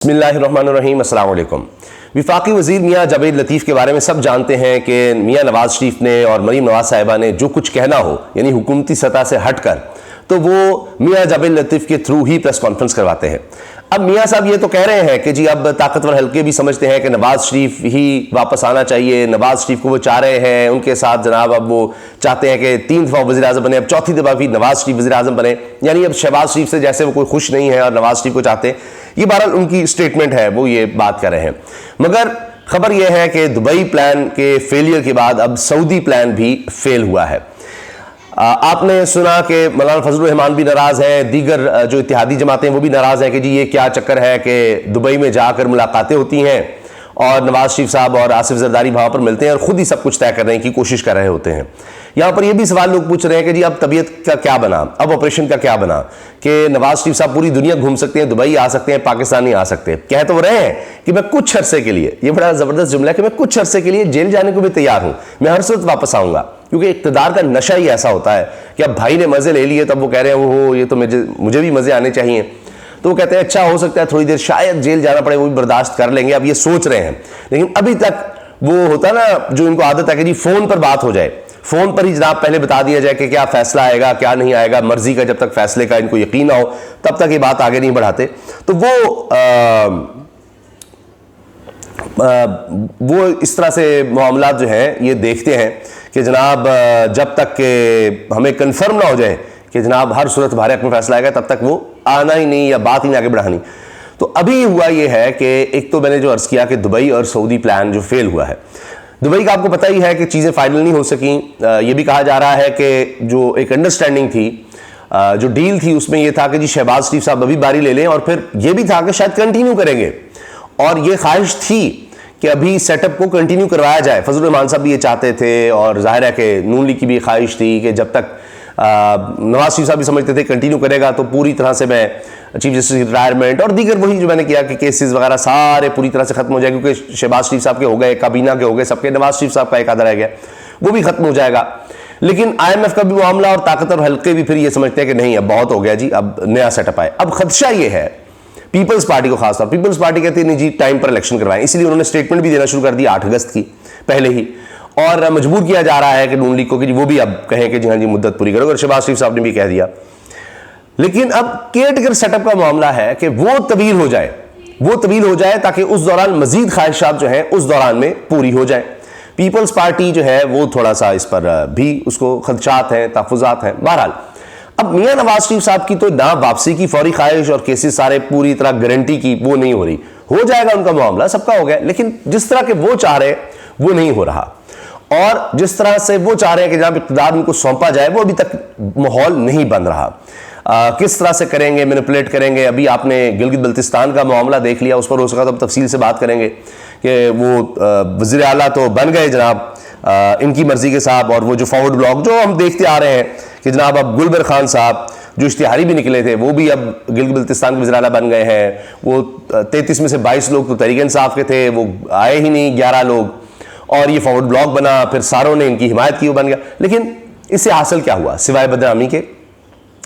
बिस्मिल्लाहिर्रहमानिर्रहीम, अस्सलाम वालेकुम। वफाकी वज़ीर मियाँ जावेद लतीफ़ के बारे में सब जानते हैं कि मियाँ नवाज़ शरीफ ने और मरीम नवाज़ साहिबा ने जो कुछ कहना हो यानी हुकूमती सतह से हट कर, तो वो मियाँ जावेद लतीफ़ के थ्रू ही प्रेस कॉन्फ्रेंस करवाते हैं। अब मियाँ साहब ये तो कह रहे हैं कि जी अब ताकतवर हल्के भी समझते हैं कि नवाज़ शरीफ ही वापस आना चाहिए, नवाज़ शरीफ को वो चाह रहे हैं, उनके साथ जनाब अब वो चाहते हैं कि 3 दफ़ा वज़ीर आज़म बने, अब चौथी दफ़ा भी नवाज़ शरीफ वज़ीर आज़म बने, यानी अब शहबाज शरीफ से जैसे वो कोई खुश नहीं है और नवाज़ शरीफ को चाहते हैं। ये बहरहाल उनकी स्टेटमेंट है, वो ये बात कर रहे हैं। मगर खबर यह है कि दुबई प्लान के फेलियर के बाद अब सऊदी प्लान भी फेल हुआ है। आपने सुना कि मौलाना फजलुर रहमान भी नाराज़ हैं, दीगर जो इत्तेहादी जमातें वो भी नाराज़ हैं कि जी ये क्या चक्कर है कि दुबई में जाकर मुलाकातें होती हैं और नवाज़ शरीफ साहब और आसिफ जरदारी वहाँ पर मिलते हैं और ख़ुद ही सब कुछ तय करने की कोशिश कर रहे होते हैं। यहाँ पर ये भी सवाल लोग पूछ रहे हैं कि जी अब तबीयत का क्या बना, अब ऑपरेशन का क्या बना कि नवाज़ शरीफ साहब पूरी दुनिया घूम सकते हैं, दुबई आ सकते हैं, पाकिस्तान नहीं आ सकते। कह तो रहे हैं कि मैं कुछ अरसे के लिए, ये बड़ा ज़बरदस्त जुमला है कि मैं कुछ अरसे के लिए जेल जाने को भी तैयार हूँ, मैं हर वक्त वापस आऊँगा, क्योंकि इक़्तिदार का नशा ही ऐसा होता है कि अब भाई ने मज़े ले लिए तब वो कह रहे हैं वो ये तो मुझे भी मज़े आने चाहिए। तो वो कहते हैं अच्छा हो सकता है थोड़ी देर शायद जेल जाना पड़े, वो भी बर्दाश्त कर लेंगे, अब ये सोच रहे हैं। लेकिन अभी तक वो होता ना जो इनको आदत है कि जी फ़ोन पर बात हो जाए, फ़ोन पर ही जनाब पहले बता दिया जाए कि क्या फ़ैसला आएगा क्या नहीं आएगा, मर्जी का जब तक फ़ैसले का इनको यकीन ना हो तब तक ये बात आगे नहीं बढ़ाते। तो वो इस तरह से मामला जो हैं ये देखते हैं कि जनाब जब तक के हमें कन्फर्म ना हो जाए कि जनाब हर सूरत हमारे हक में फैसला आएगा तब तक वो आना ही नहीं या बात ही नहीं आगे बढ़ानी। तो अभी हुआ ये है कि एक तो मैंने जो अर्ज़ किया कि दुबई और सऊदी प्लान जो फेल हुआ है, दुबई का आपको पता ही है कि चीज़ें फाइनल नहीं हो सकी। ये भी कहा जा रहा है कि जो एक अंडरस्टैंडिंग थी, जो डील थी, उसमें यह था कि जी शहबाज शरीफ साहब अभी बारी ले लें और फिर यह भी था कि शायद कंटिन्यू करेंगे और ये ख्वाहिश थी कि अभी सेटअप को कंटिन्यू करवाया जाए। फजलुर रहमान साहब भी ये चाहते थे और जाहिर है कि नून लीग की भी ख्वाहिश थी कि जब तक नवाज शरीफ साहब भी समझते थे कंटिन्यू करेगा तो पूरी तरह से मैं चीफ जस्टिस की रिटायरमेंट और दीगर वही जो मैंने किया कि केसेस वगैरह सारे पूरी तरह से खत्म हो जाए, क्योंकि शहबाज शरीफ साहब के हो गए, काबीना के हो गए, सबके, नवाज शरीफ साहब का एक आधा रह गया, वो भी खत्म हो जाएगा। लेकिन IMF का भी मामला और ताकतवर हल्के भी फिर ये समझते हैं कि नहीं अब बहुत हो गया जी, अब नया सेटअप आए। अब खदशा ये है पीपल्स पार्टी को, खासतौर पीपल्स पार्टी कहती है नहीं जी टाइम पर इलेक्शन करवाएं, इसलिए उन्होंने स्टेटमेंट भी देना शुरू कर दिया 8 अगस्त की पहले ही, और मजबूर किया जा रहा है कि नून लीग को कि वो भी अब कहें कि जी हाँ जी मुद्दत पूरी करो, और शहबाज शरीफ साहब ने भी कह दिया। लेकिन अब केयरटेकर सेटअप का मामला है कि वो तवील हो जाए ताकि उस दौरान मजीद ख्वाहिशात जो हैं उस दौरान में पूरी हो जाए। पीपल्स पार्टी जो है वो थोड़ा सा इस पर भी उसको खदशात हैं, तहफ़्फ़ुज़ात हैं। बहरहाल अब मियाँ नवाज शरीफ साहब की तो ना वापसी की फौरी ख्वाहिश और केसेस सारे पूरी तरह गारंटी की वो नहीं हो रही, हो जाएगा उनका मामला, सबका हो गया, लेकिन जिस तरह के वो चाह रहे हैं वो नहीं हो रहा, और जिस तरह से वो चाह रहे हैं कि जनाब इक़्तिदार उनको सौंपा जाए वो अभी तक माहौल नहीं बन रहा। किस तरह से करेंगे, मैनिपुलेट करेंगे। अभी आपने गिलगित बल्तिस्तान का मामला देख लिया, उस पर हो सका तो तफसील से बात करेंगे कि वो वज़ीर आला तो बन गए जनाब इनकी मर्जी के साहब, और वो जो फॉरवर्ड ब्लॉक जो हम देखते आ रहे हैं कि जनाब अब गुलबर खान साहब जो इश्तिहारी भी निकले थे वो भी अब गिलगित बल्तिस्तान के वज़ीर आला बन गए हैं। वो 33 में से 22 लोग तो तहरीक इंसाफ के थे, वो आए ही नहीं 11 लोग, और ये फॉरवर्ड ब्लॉक बना, फिर सारों ने इनकी हिमायत की, वो बन गया। लेकिन इससे हासिल क्या हुआ सिवाय बदनामी के?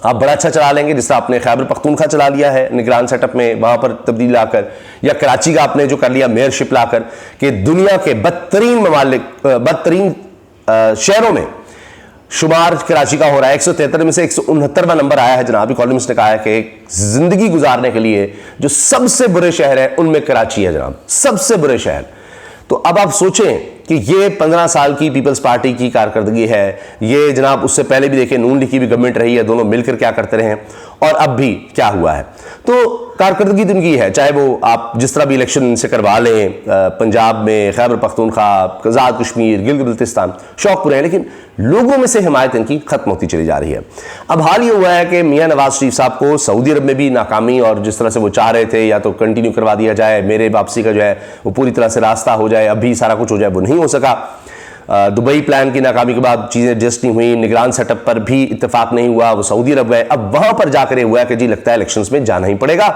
आप बड़ा अच्छा चला लेंगे, जिस तरह आपने खैबर पख्तूनख्वा चला लिया है निगरान सेटअप में, वहाँ पर तब्दीली लाकर, या कराची का आपने जो कर लिया मेयरशिप लाकर, कि दुनिया के बदतरीन शहरों में शुमार कराची का हो रहा है। 173 में से 169वां नंबर आया है। जनाब इकोनॉमिस्ट ने कहा है कि जिंदगी गुजारने के लिए जो सबसे बुरे शहर हैं उनमें कराची है जनाब, सबसे बुरे शहर। तो अब आप सोचें कि ये 15 साल की पीपल्स पार्टी की कारकर्दगी है, ये जनाब उससे पहले भी देखें नून लीग की भी गवर्नमेंट रही है, दोनों मिलकर क्या करते रहे हैं, और अब भी क्या हुआ है। तो कारकर्दगी तो इनकी है, चाहे वो आप जिस तरह भी इलेक्शन इनसे करवा लें, पंजाब में, खैबर पख्तूनख्वा, आज़ाद कश्मीर, गिलगित बल्तिस्तान, शौक पूरे हैं, लेकिन लोगों में से हिमायत इनकी खत्म होती चली जा रही है। अब हाल ये हुआ है कि मियाँ नवाज शरीफ साहब को सऊदी अरब में भी नाकामी, और जिस तरह से वो चाह रहे थे या तो कंटिन्यू करवा दिया जाए, मेरे वापसी का जो है वो पूरी तरह से रास्ता हो जाए, अभी सारा कुछ हो जाए, वो नहीं हो सका। दुबई प्लान की नाकामी के बाद चीज़ें एडजस्ट नहीं हुई, निगरान सेटअप पर भी इत्तेफाक नहीं हुआ, वो सऊदी अरब गए। अब वहाँ पर जाकर हुआ है कि जी लगता है इलेक्शंस में जाना ही पड़ेगा,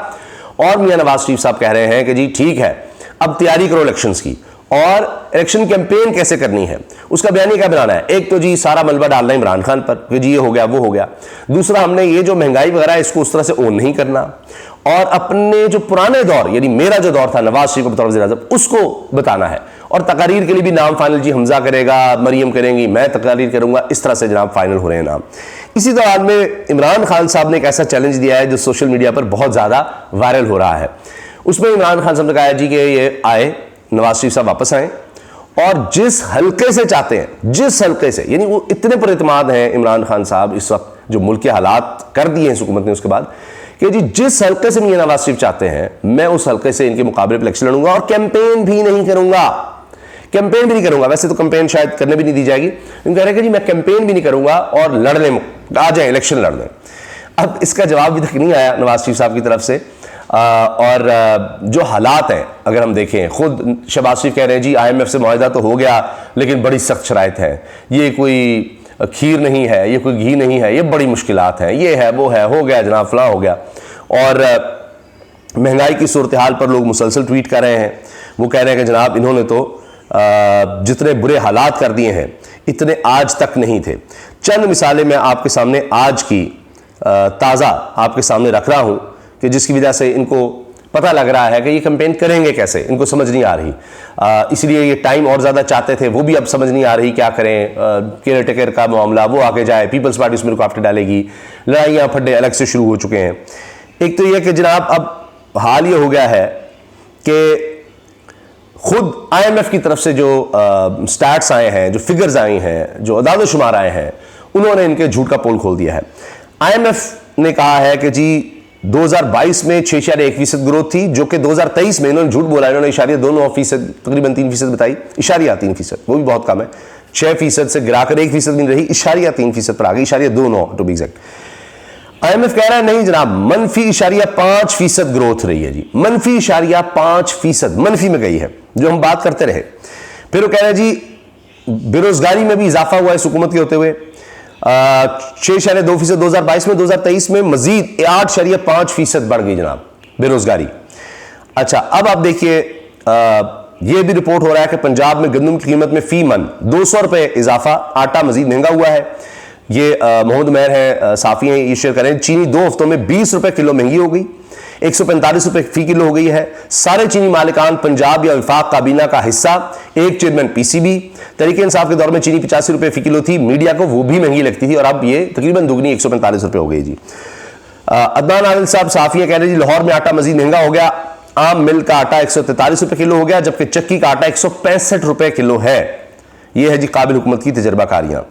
और मियाँ नवाज शरीफ साहब कह रहे हैं कि जी ठीक है अब तैयारी करो इलेक्शंस की, और इलेक्शन कैंपेन कैसे करनी है उसका बयानी क्या बनाना है। एक तो जी सारा मलबा डालना इमरान खान पर कि जी ये हो गया वो हो गया, दूसरा हमने ये जो महंगाई वगैरह है इसको उस तरह से ओन नहीं करना, और अपने जो पुराने दौर यानी मेरा जो दौर था नवाज शरीफ को बतौर वज़ीर-ए-आज़म, उसको बताना है। और तकारीर के लिए भी नाम फाइनल, जी हमजा करेगा, मरियम करेंगी, मैं तकारीर करूंगा, इस तरह से जनाब फाइनल हो रहे हैं नाम। इसी दौरान में इमरान खान साहब ने एक ऐसा चैलेंज दिया है जो सोशल मीडिया पर बहुत ज़्यादा वायरल हो रहा है। उसमें इमरान खान साहब ने कहा है जी कि ये आए, नवाज शरीफ साहब वापस आए और जिस हल्के से चाहते हैं, जिस हल्के से, यानी वो इतने पर इत्मीनान हैं इमरान खान साहब इस वक्त, जो मुल्क के हालात कर दिए हैं इस हुकूमत ने उसके बाद, कि जी जिस हल्के से मियां नवाज शरीफ चाहते हैं मैं उस हल्के से इनके मुकाबले पर इलेक्शन लड़ूंगा और कैंपेन भी नहीं करूंगा। कैंपेन भी नहीं करूंगा, वैसे तो कैंपेन शायद करने भी नहीं दी जाएगी, लेकिन कह रहे हैं कि जी मैं कैंपेन भी नहीं करूंगा और लड़ने आ जाए, इलेक्शन लड़ने। अब इसका जवाब भी तक नहीं आया नवाज शरीफ साहब की तरफ से। और जो हालात हैं अगर हम देखें, खुद शहबाज शरीफ कह रहे हैं जी IMF से मुआहदा तो हो गया लेकिन बड़ी सख्त शराइत है, ये कोई खीर नहीं है, ये कोई घी नहीं है, ये बड़ी मुश्किलात हैं, ये है वो है, हो गया जनाब फलां हो गया। और महंगाई की सूरत हाल पर लोग मुसलसल ट्वीट कर रहे हैं, वो कह रहे हैं कि जनाब इन्होंने तो जितने बुरे हालात कर दिए हैं इतने आज तक नहीं थे। चंद मिसालें मैं आपके सामने आज की ताज़ा आपके सामने रख रहा हूँ कि जिसकी वजह से इनको पता लग रहा है कि ये कैंपेन करेंगे कैसे, इनको समझ नहीं आ रही। इसलिए ये टाइम और ज़्यादा चाहते थे, वो भी अब समझ नहीं आ रही क्या करें। केयर टेकर का मामला वो आगे जाए, पीपल्स पार्टी उसमें रुकावटें डालेगी, लड़ाइयाँ फड्डे अलग से शुरू हो चुके हैं। एक तो ये कि जनाब अब हाल ये हो गया है कि खुद IMF की तरफ से जो स्टैट्स आए हैं, जो फिगर्स आए हैं, जो अदाद शुमार आए हैं, उन्होंने इनके झूठ का पोल खोल दिया है। IMF ने कहा है कि जी 2022 में 6.1% ग्रोथ थी, जो कि 2023 में इन्होंने झूठ बोला, इन्होंने इशारिया 2.9% तकरीबन 3% बताई, इशारिया 3%, वो भी बहुत कम है। 6% से गिराकर 1% भी नहीं रही, इशारिया 3% पर आ गई, इशारिया 2.9 टू बी एग्जैक्ट। IMF कह रहा है नहीं जनाब, -5% ग्रोथ रही है जी, -5% मनफी में गई है, जो हम बात करते रहे। फिर वो कह रहे हैं जी बेरोजगारी में भी इजाफा हुआ इस हुकूमत के होते हुए, 6.2% 2022 में, 2023 में मजीद 8.5% बढ़ गई जनाब बेरोजगारी। अच्छा, अब आप देखिए यह भी रिपोर्ट हो रहा है कि पंजाब में गंदम की कीमत में फी मन 200 रुपए इजाफा, आटा मजीद महंगा हुआ है। ये मोहम्मद मेहर है, साफी हैं, ये शेयर करें। चीनी 2 हफ्तों में 20 रुपए किलो महंगी हो गई, 145 रुपए फी किलो हो गई है। सारे चीनी मालिकान पंजाब या विफाक काबीना का हिस्सा, एक चेयरमैन PCB। तरीके इंसाफ के दौर में चीनी 85 रुपए फी किलो थी, मीडिया को वो भी महंगी लगती थी और अब ये तकरीबन दुगनी 145 रुपए हो गई जी। अदनान आदिल साहब साफिया कह रहे जी लाहौर में आटा मजीद महंगा हो गया, आम मिल का आटा 143 रुपए किलो हो गया, जबकि चक्की का आटा 165 रुपए किलो है। यह है जी काबिल हुकूमत की तजर्बाकारियां।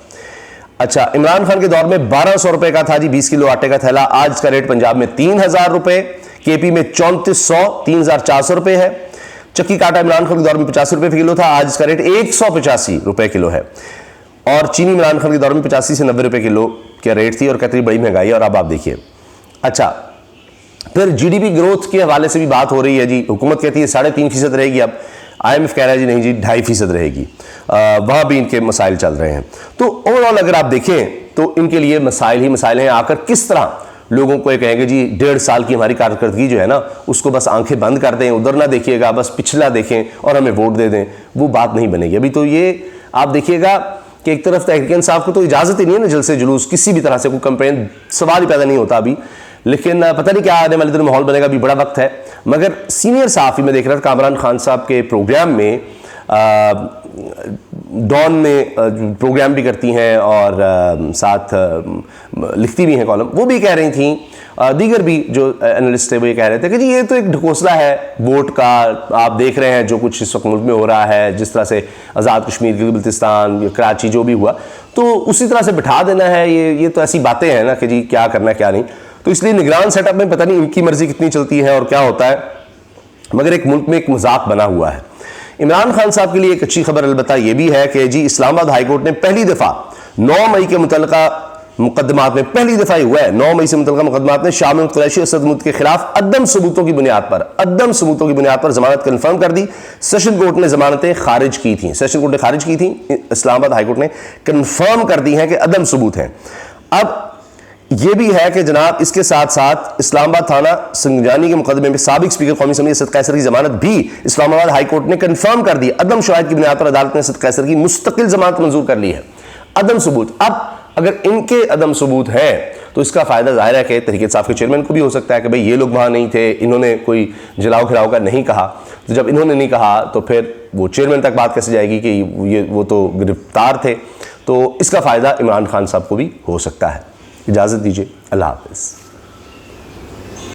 अच्छा, इमरान खान के दौर में 1200 रुपए का था जी 20 किलो आटे का थैला, आज का रेट पंजाब में 3000 रुपए, KP में 3400, 3400 रुपए है। चक्की का आटा इमरान खान के दौर में 85 रुपए किलो था, आज इसका रेट 185 रुपए किलो है। और चीनी इमरान खान के दौर में 85 से 90 रुपए किलो का रेट थी और कहती बड़ी महंगाई है। और अब आप देखिए, अच्छा फिर GDP ग्रोथ के हवाले से भी बात हो रही है जी। हुकूमत कहती है 3.5% रहेगी, अब IMF कह रहा है जी नहीं जी 2.5% रहेगी। वहाँ भी इनके मसाइल चल रहे हैं। तो ओवरऑल अगर आप देखें तो इनके लिए मसाइल ही मसाइल हैं। आकर किस तरह लोगों को ये कहेंगे जी 1.5 साल की हमारी कारकर्दगी जो है ना, उसको बस आंखें बंद कर दें, उधर ना देखिएगा, बस पिछला देखें और हमें वोट दे दें, वो बात नहीं बनेगी। अभी तो ये आप देखिएगा कि एक तरफ तहरीक इंसाफ को तो इजाज़त ही नहीं है ना जलसे जुलूस, किसी भी तरह से कोई कंपेन सवाल ही पैदा नहीं होता अभी। लेकिन पता नहीं क्या आने वाले दिन माहौल बनेगा, भी बड़ा वक्त है। मगर सीनियर सहाफ़ी में देख रहा था कामरान खान साहब के प्रोग्राम में, डॉन में प्रोग्राम भी करती हैं और साथ लिखती भी हैं कॉलम, वो भी कह रही थी, दीगर भी जो एनालिस्ट थे वो ये कह रहे थे कि जी ये तो एक ढकोसला है वोट का। आप देख रहे हैं जो कुछ इस वक्त मुल्क में हो रहा है, जिस तरह से आज़ाद कश्मीर, गिलगित-बल्तिस्तान, कराची जो भी हुआ, तो उसी तरह से बिठा देना है। ये तो ऐसी बातें हैं ना कि जी क्या करना है क्या नहीं। तो इसलिए निगरान सेटअप में पता नहीं इनकी मर्जी कितनी चलती है और क्या होता है, मगर एक मुल्क में एक मजाक बना हुआ है। इमरान खान साहब के लिए एक अच्छी खबर अलबत्ता यह भी है कि जी इस्लामाबाद हाईकोर्ट ने पहली दफा 9 मई के मुतल्लिका मुकदमात में, पहली दफा ही हुआ है 9 मई से मुतल्लिका मुकदमात में शाह महमूद कुरैशी और असद महमूद के खिलाफ अदम सबूतों की बुनियाद पर जमानत कन्फर्म कर दी। सेशन कोर्ट ने जमानतें खारिज की थी, इस्लामाबाद हाईकोर्ट ने कन्फर्म कर दी हैं कि अदम सबूत हैं। अब यह भी है कि जनाब इसके साथ साथ इस्लामाबाद थाना संजानी के मुकदमे में साबिक स्पीकर कौमी असम्बली असद कैसर की जमानत भी इस्लामाबाद हाईकोर्ट ने कंफर्म कर दी। अदम शवाहिद की बुनियाद पर अदालत ने असद कैसर की मुस्तकिल जमानत मंजूर कर ली है। अदम सबूत, अब अगर इनके अदम सबूत है तो इसका फ़ायदा ज़ाहिर है कि तहरीक इंसाफ के चेयरमैन को भी हो सकता है कि भाई ये लोग वहाँ नहीं थे, इन्होंने कोई जलाओ खिलाओ का नहीं कहा। तो जब इन्होंने नहीं कहा तो फिर वो चेयरमैन तक बात कैसे जाएगी कि वो तो गिरफ्तार थे। तो इसका फ़ायदा इमरान खान साहब को भी हो सकता है। इजाज़त दीजिए, अल्लाह हाफ़िज़।